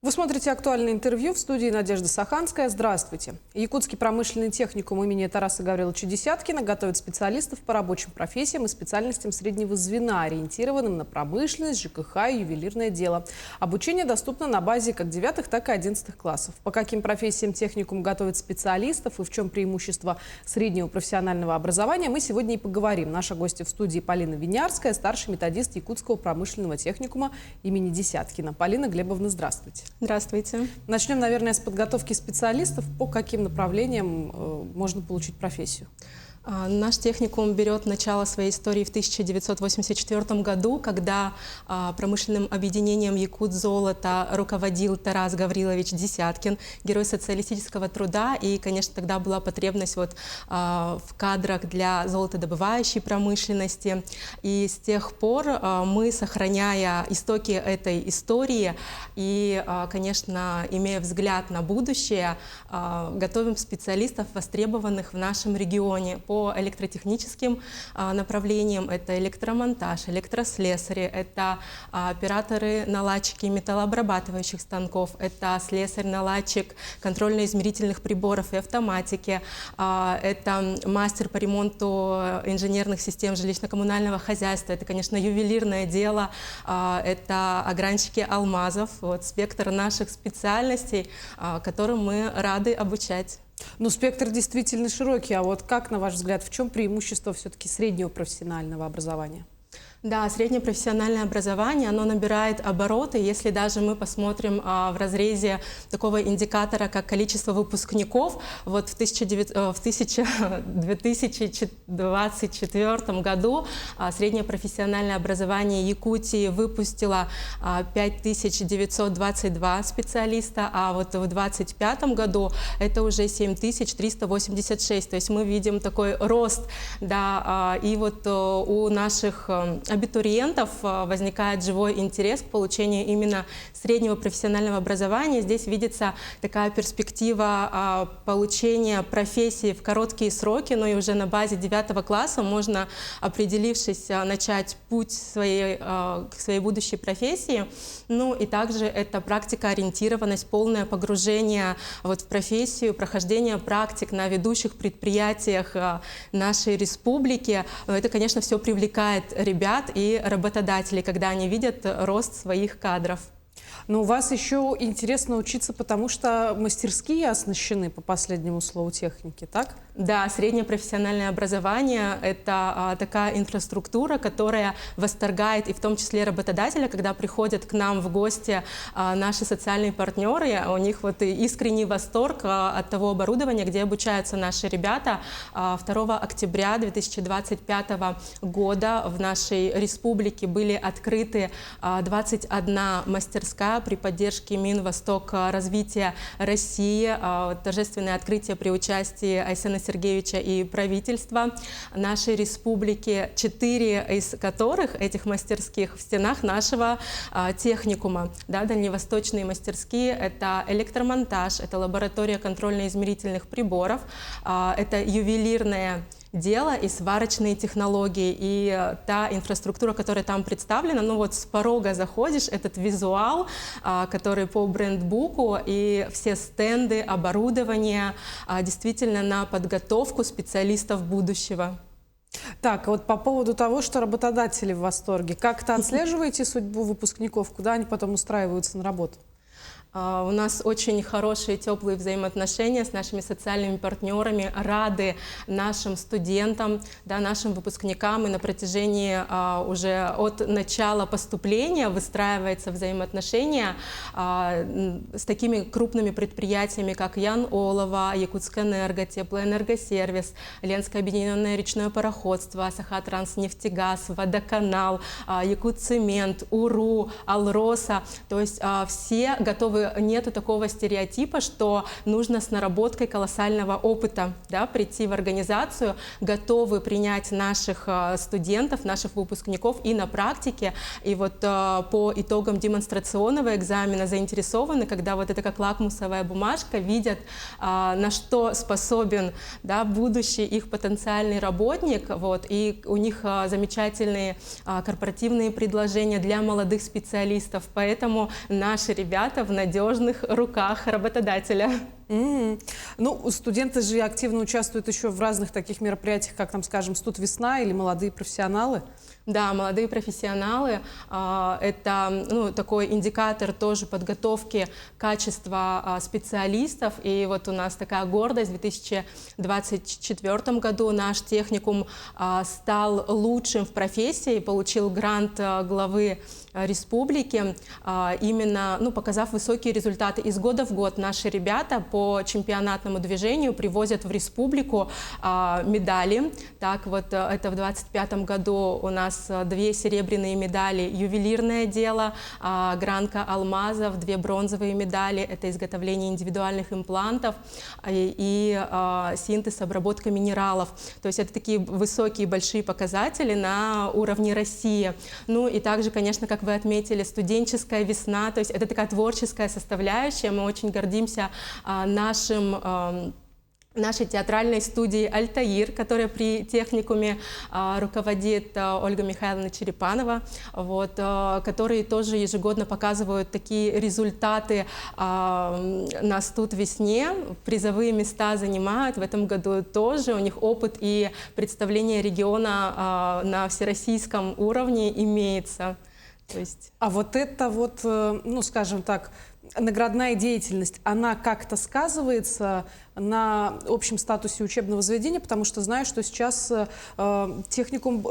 Вы смотрите «Актуальное интервью», в студии Надежда Саханская. Здравствуйте. Якутский промышленный техникум имени Тараса Гавриловича Десяткина готовит специалистов по рабочим профессиям и специальностям среднего звена, ориентированным на промышленность, ЖКХ и ювелирное дело. Обучение доступно на базе как 9, так и 11 классов. По каким профессиям техникум готовит специалистов и в чем преимущество среднего профессионального образования, мы сегодня и поговорим. Наша гостья в студии Полина Винярская, старший методист Якутского промышленного техникума имени Десяткина. Полина Глебовна, здравствуйте. Здравствуйте. Начнем, наверное, с подготовки специалистов. По каким направлениям можно получить профессию? Наш техникум берет начало своей истории в 1984 году, когда промышленным объединением «Якутзолото» руководил Тарас Гаврилович Десяткин, герой социалистического труда. И, конечно, тогда была потребность в кадрах для золотодобывающей промышленности. И с тех пор мы, сохраняя истоки этой истории и, конечно, имея взгляд на будущее, готовим специалистов, востребованных в нашем регионе по электротехническим направлениям. Это электромонтаж, электрослесари, это операторы-наладчики металлообрабатывающих станков, это слесарь-наладчик контрольно-измерительных приборов и автоматики, это мастер по ремонту инженерных систем жилищно-коммунального хозяйства, это, конечно, ювелирное дело, это огранщики алмазов. Вот спектр наших специальностей, которым мы рады обучать. Ну, спектр действительно широкий. А вот как, на ваш взгляд, в чем преимущество все-таки среднего профессионального образования? Да, среднее профессиональное образование, оно набирает обороты. Если даже мы посмотрим в разрезе такого индикатора, как количество выпускников, вот в 2024 году среднее профессиональное образование Якутии выпустило 5922 специалиста, а вот в 2025 году это уже 7386. То есть мы видим такой рост, да, и вот у наших абитуриентов возникает живой интерес к получению именно среднего профессионального образования. Здесь видится такая перспектива получения профессии в короткие сроки, но и уже на базе 9 класса можно, определившись, начать путь к своей будущей профессии. Ну и также это практикоориентированность, полное погружение вот в профессию, прохождение практик на ведущих предприятиях нашей республики. Это, конечно, все привлекает ребят и работодателей, когда они видят рост своих кадров. Но у вас еще интересно учиться, потому что мастерские оснащены по последнему слову техники, так? Да, среднее профессиональное образование – это такая инфраструктура, которая восторгает и в том числе работодателя, когда приходят к нам в гости наши социальные партнеры, у них вот искренний восторг от того оборудования, где обучаются наши ребята. 2 октября 2025 года в нашей республике были открыты 21 мастерская при поддержке Минвосток развития России, торжественное открытие при участии Айсена Сергеевича и правительства нашей республики, 4 из которых, этих мастерских, в стенах нашего техникума. Да, дальневосточные мастерские — это электромонтаж, это лаборатория контрольно-измерительных приборов, это ювелирное дело и сварочные технологии. И та инфраструктура, которая там представлена, ну вот с порога заходишь, этот визуал, который по брендбуку, и все стенды, оборудование действительно на подготовку специалистов будущего. Так, вот по поводу того, что работодатели в восторге, как-то отслеживаете судьбу выпускников, куда они потом устраиваются на работу? У нас очень хорошие, теплые взаимоотношения с нашими социальными партнерами, рады нашим студентам, да, нашим выпускникам, и на протяжении уже от начала поступления выстраивается взаимоотношения с такими крупными предприятиями, как Ян Олова, Якутскэнерго, Теплоэнергосервис, Ленское объединенное речное пароходство, Сахатранснефтегаз, Водоканал, Якутцемент, УРУ, Алроса. То есть все готовы. Нету такого стереотипа, что нужно с наработкой колоссального опыта, да, прийти в организацию, готовы принять наших студентов, наших выпускников и на практике. И вот по итогам демонстрационного экзамена заинтересованы, когда вот это как лакмусовая бумажка, видят, на что способен, да, будущий их потенциальный работник. Вот, и у них замечательные корпоративные предложения для молодых специалистов. Поэтому наши ребята в надежде надежных руках работодателя. Ну, студенты же активно участвуют еще в разных таких мероприятиях, как, там, скажем, «Студ-весна» или «Молодые профессионалы». Да, молодые профессионалы – это такой индикатор тоже подготовки качества специалистов. И вот у нас такая гордость. В 2024 году наш техникум стал лучшим в профессии, получил грант главы республики, именно показав высокие результаты. Из года в год наши ребята по чемпионатному движению привозят в республику медали. Так вот, это в 2025 году у нас 2 серебряные медали «Ювелирное дело», гранка алмазов, 2 бронзовые медали – это изготовление индивидуальных имплантов и синтез, обработка минералов. То есть это такие высокие, большие показатели на уровне России. Ну и также, конечно, как вы отметили, студенческая весна, то есть это такая творческая составляющая. Мы очень гордимся нашей театральной студии «Альтаир», которая при техникуме руководит Ольга Михайловна Черепанова, которые тоже ежегодно показывают такие результаты на студ-весне, призовые места занимают. В этом году тоже у них опыт и представление региона на всероссийском уровне имеется. То есть... А вот эта скажем так, наградная деятельность, она как-то сказывается на общем статусе учебного заведения, потому что знаю, что сейчас техникум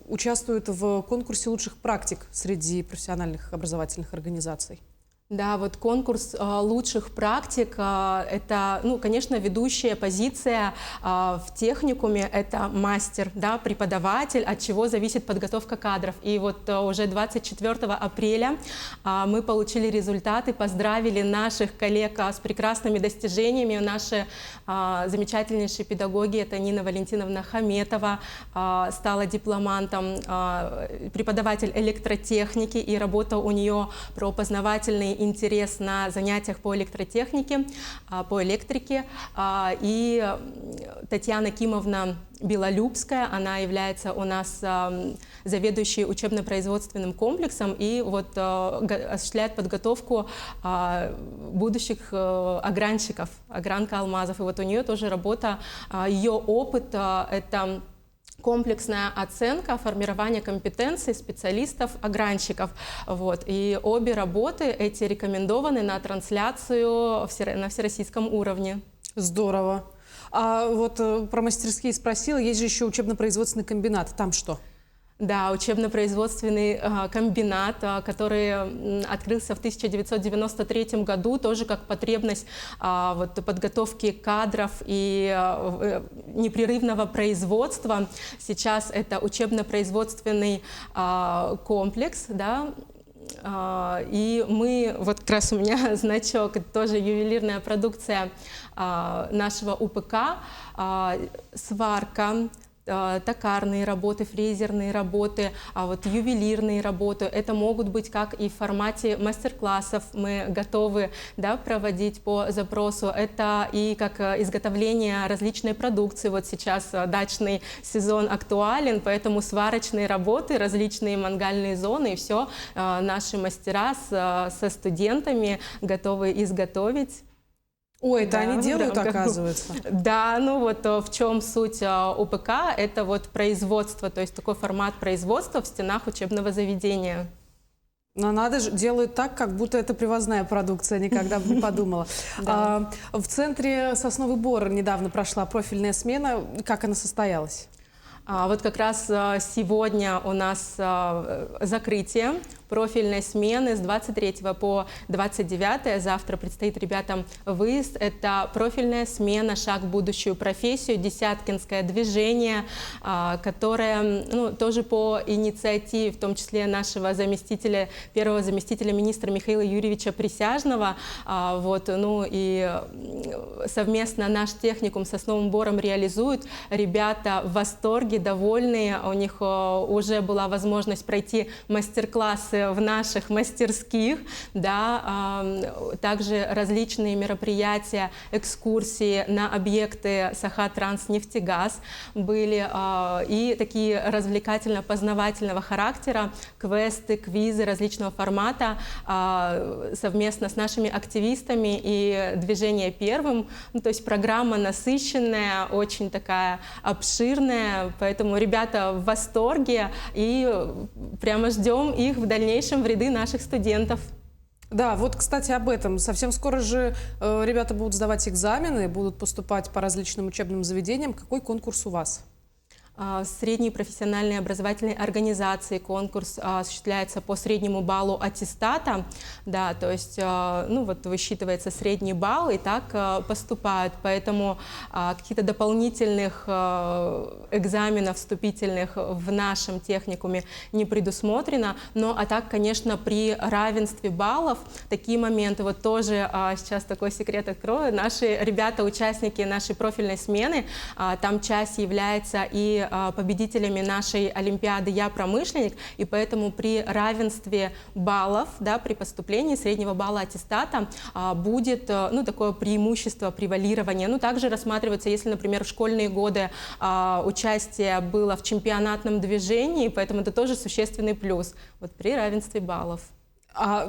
участвует в конкурсе лучших практик среди профессиональных образовательных организаций. Да, вот конкурс лучших практик – это, конечно, ведущая позиция в техникуме – это мастер, да, преподаватель, от чего зависит подготовка кадров. И вот уже 24 апреля мы получили результаты, поздравили наших коллег с прекрасными достижениями. Наши замечательнейшие педагоги – это Нина Валентиновна Хаметова, стала дипломантом, преподаватель электротехники, и работа у нее про познавательный интерес на занятиях по электротехнике, по электрике. И Татьяна Кимовна Белолюбская, она является у нас заведующей учебно-производственным комплексом и осуществляет подготовку будущих огранщиков, огранка алмазов. И вот у нее тоже работа, ее опыт – это комплексная оценка формирования компетенций специалистов-огранщиков. И обе работы эти рекомендованы на трансляцию на всероссийском уровне. Здорово. А вот про мастерские спросила, есть же еще учебно-производственный комбинат, там что? Да, учебно-производственный комбинат, который открылся в 1993 году, тоже как потребность подготовки кадров и непрерывного производства. Сейчас это учебно-производственный комплекс, да. И мы, как раз у меня значок, это тоже ювелирная продукция нашего УПК, сварка, токарные работы, фрезерные работы, ювелирные работы. Это могут быть как и в формате мастер-классов, мы готовы, да, проводить по запросу. Это и как изготовление различной продукции. Вот сейчас дачный сезон актуален, поэтому сварочные работы, различные мангальные зоны, и все наши мастера со студентами готовы изготовить. Ой, это они делают, оказывается? Да, в чем суть УПК, это производство, то есть такой формат производства в стенах учебного заведения. Но надо же, делают так, как будто это привозная продукция, никогда бы не подумала. В центре «Сосновый Бор» недавно прошла профильная смена, как она состоялась? Как раз сегодня у нас закрытие профильной смены с 23 по 29. Завтра предстоит ребятам выезд. Это профильная смена «Шаг в будущую профессию», Десяткинское движение, которое тоже по инициативе, в том числе нашего заместителя, первого заместителя министра Михаила Юрьевича Присяжного. И совместно наш техникум с «Сосновым Бором» реализует. Ребята в восторге, довольные. У них уже была возможность пройти мастер-классы курсы в наших мастерских, да, также различные мероприятия, экскурсии на объекты Саха-Транснефтегаз были, и такие развлекательно-познавательного характера, квесты, квизы различного формата совместно с нашими активистами и «Движение первым». Ну, то есть программа насыщенная, очень такая обширная, поэтому ребята в восторге и прямо ждем их в дальнейшем в ряды наших студентов. Да, вот, кстати, об этом. Совсем скоро же ребята будут сдавать экзамены, будут поступать по различным учебным заведениям. Какой конкурс у вас? В средней профессиональной образовательной организации конкурс осуществляется по среднему баллу аттестата, да, то есть, ну вот высчитывается средний балл и так поступают, поэтому каких-то дополнительных экзаменов вступительных в нашем техникуме не предусмотрено, но а так, конечно, при равенстве баллов такие моменты, вот тоже сейчас такой секрет открою, наши ребята, участники нашей профильной смены, там часть является и победителями нашей Олимпиады «Я промышленник», и поэтому при равенстве баллов, да, при поступлении среднего балла аттестата будет, ну, такое преимущество, превалирование. Ну, также рассматривается, если, например, в школьные годы участие было в чемпионатном движении, поэтому это тоже существенный плюс вот при равенстве баллов. А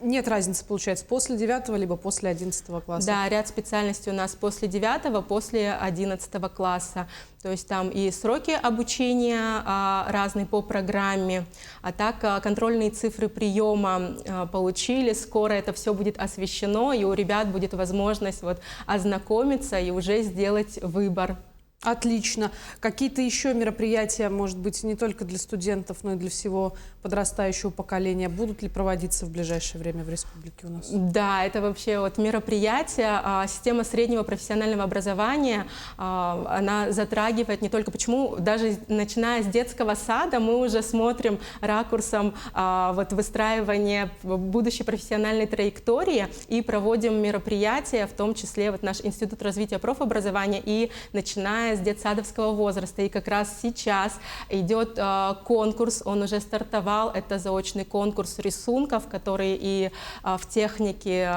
нет разницы, получается, после 9 либо после 11 класса? Да, ряд специальностей у нас после 9, после 11 класса. То есть там и сроки обучения разные по программе, а так контрольные цифры приема получили. Скоро это все будет освещено, и у ребят будет возможность вот ознакомиться и уже сделать выбор. Отлично. Какие-то еще мероприятия, может быть, не только для студентов, но и для всего подрастающего поколения, будут ли проводиться в ближайшее время в республике у нас? Да, это вообще вот мероприятие. Система среднего профессионального образования, она затрагивает не только, почему даже начиная с детского сада мы уже смотрим ракурсом вот выстраивания будущей профессиональной траектории и проводим мероприятия, в том числе вот наш Институт развития профобразования, и начиная с детсадовского возраста. И как раз сейчас идет конкурс, он уже стартовал, это заочный конкурс рисунков, который и в технике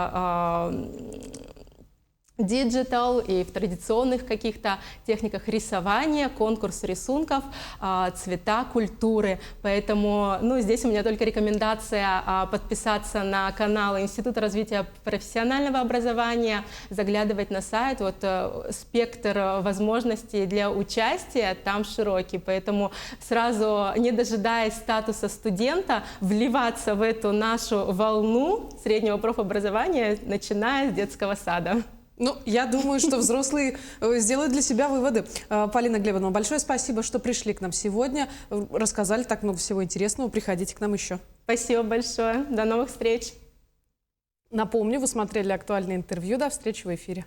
диджитал и в традиционных каких-то техниках рисования, конкурс рисунков, цвета культуры. Поэтому, ну, здесь у меня только рекомендация подписаться на канал Института развития профессионального образования, заглядывать на сайт. Вот спектр возможностей для участия там широкий, поэтому сразу, не дожидаясь статуса студента, вливаться в эту нашу волну среднего профобразования, начиная с детского сада. Ну, я думаю, что взрослые сделают для себя выводы. Полина Глебовна, большое спасибо, что пришли к нам сегодня, рассказали так много всего интересного. Приходите к нам еще. Спасибо большое. До новых встреч. Напомню, вы смотрели актуальное интервью. До встречи в эфире.